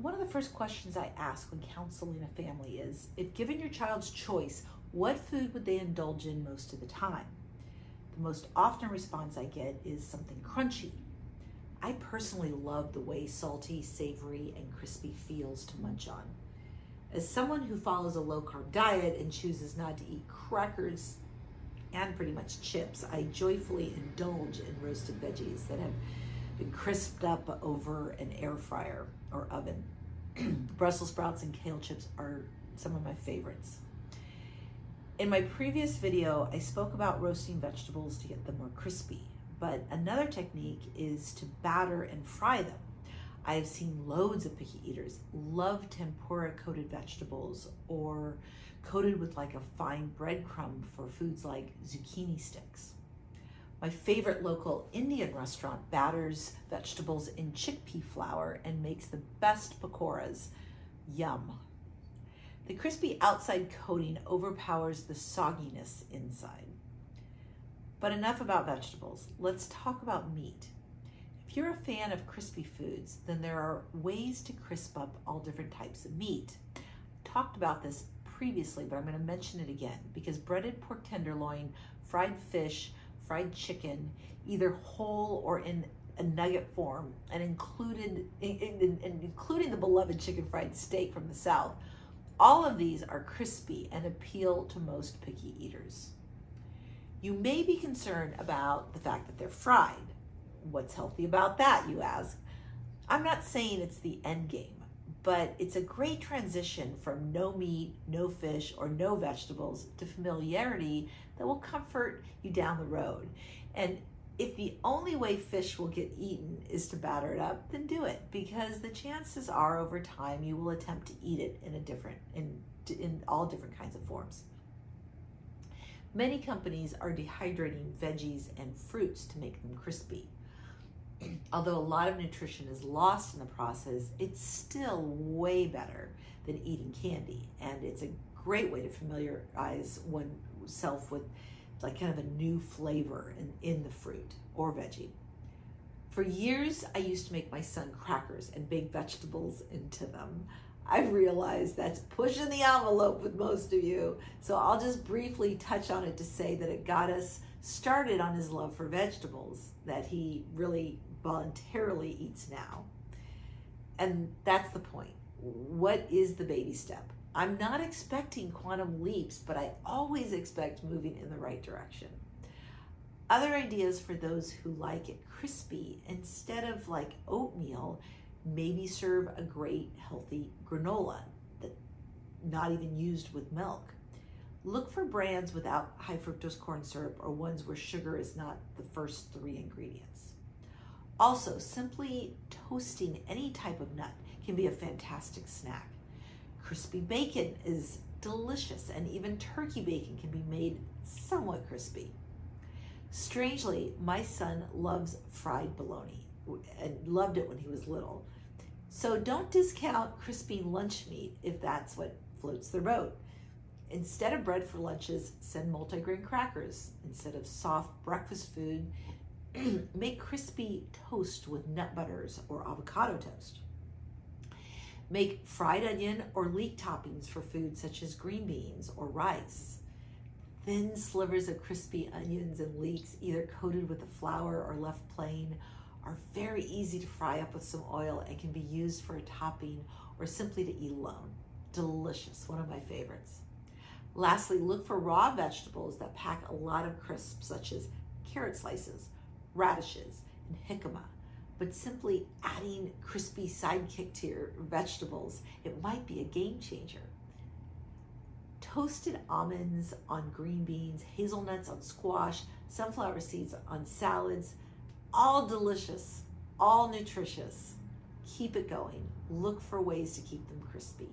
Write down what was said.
One of the first questions I ask when counseling a family is, if given your child's choice, what food would they indulge in most of the time? The most often response I get is something crunchy. I personally love the way salty, savory, and crispy feels to munch on. As someone who follows a low-carb diet and chooses not to eat crackers and pretty much chips, I joyfully indulge in roasted veggies that have been crisped up over an air fryer or oven. Brussels sprouts and kale chips are some of my favorites. In my previous video, I spoke about roasting vegetables to get them more crispy, but another technique is to batter and fry them. I have seen loads of picky eaters love tempura coated vegetables or coated with like a fine breadcrumb for foods like zucchini sticks. My favorite local Indian restaurant batters vegetables in chickpea flour and makes the best pakoras. Yum. The crispy outside coating overpowers the sogginess inside. But enough about vegetables. Let's talk about meat. If you're a fan of crispy foods, then there are ways to crisp up all different types of meat. I talked about this previously, but I'm going to mention it again because breaded pork tenderloin, fried fish, fried chicken, either whole or in a nugget form, and including the beloved chicken fried steak from the South, all of these are crispy and appeal to most picky eaters. You may be concerned about the fact that they're fried. What's healthy about that, you ask? I'm not saying it's the end game, but it's a great transition from no meat, no fish, or no vegetables to familiarity that will comfort you down the road. And if the only way fish will get eaten is to batter it up, then do it, because the chances are over time you will attempt to eat it in all different kinds of forms. Many companies are dehydrating veggies and fruits to make them crispy. Although a lot of nutrition is lost in the process, it's still way better than eating candy. And it's a great way to familiarize oneself with like kind of a new flavor in the fruit or veggie. For years, I used to make my son crackers and bake vegetables into them. I've realized that's pushing the envelope with most of you. So I'll just briefly touch on it to say that it got us started on his love for vegetables that he really voluntarily eats now. And that's the point. What is the baby step? I'm not expecting quantum leaps, but I always expect moving in the right direction. Other ideas for those who like it crispy, instead of like oatmeal, maybe serve a great healthy granola that not even used with milk. Look for brands without high fructose corn syrup or ones where sugar is not the first 3 ingredients. Also, simply toasting any type of nut can be a fantastic snack. Crispy bacon is delicious, and even turkey bacon can be made somewhat crispy. Strangely, my son loves fried bologna and loved it when he was little. So don't discount crispy lunch meat if that's what floats their boat. Instead of bread for lunches, send multigrain crackers. Instead of soft breakfast food, make crispy toast with nut butters or avocado toast. Make fried onion or leek toppings for foods such as green beans or rice. Thin slivers of crispy onions and leeks, either coated with the flour or left plain, are very easy to fry up with some oil and can be used for a topping or simply to eat alone. Delicious, one of my favorites. Lastly, look for raw vegetables that pack a lot of crisp, such as carrot slices, radishes, and jicama. But simply adding crispy sidekick to your vegetables, it might be a game changer. Toasted almonds on green beans, hazelnuts on squash, sunflower seeds on salads, all delicious, all nutritious. Keep it going. Look for ways to keep them crispy.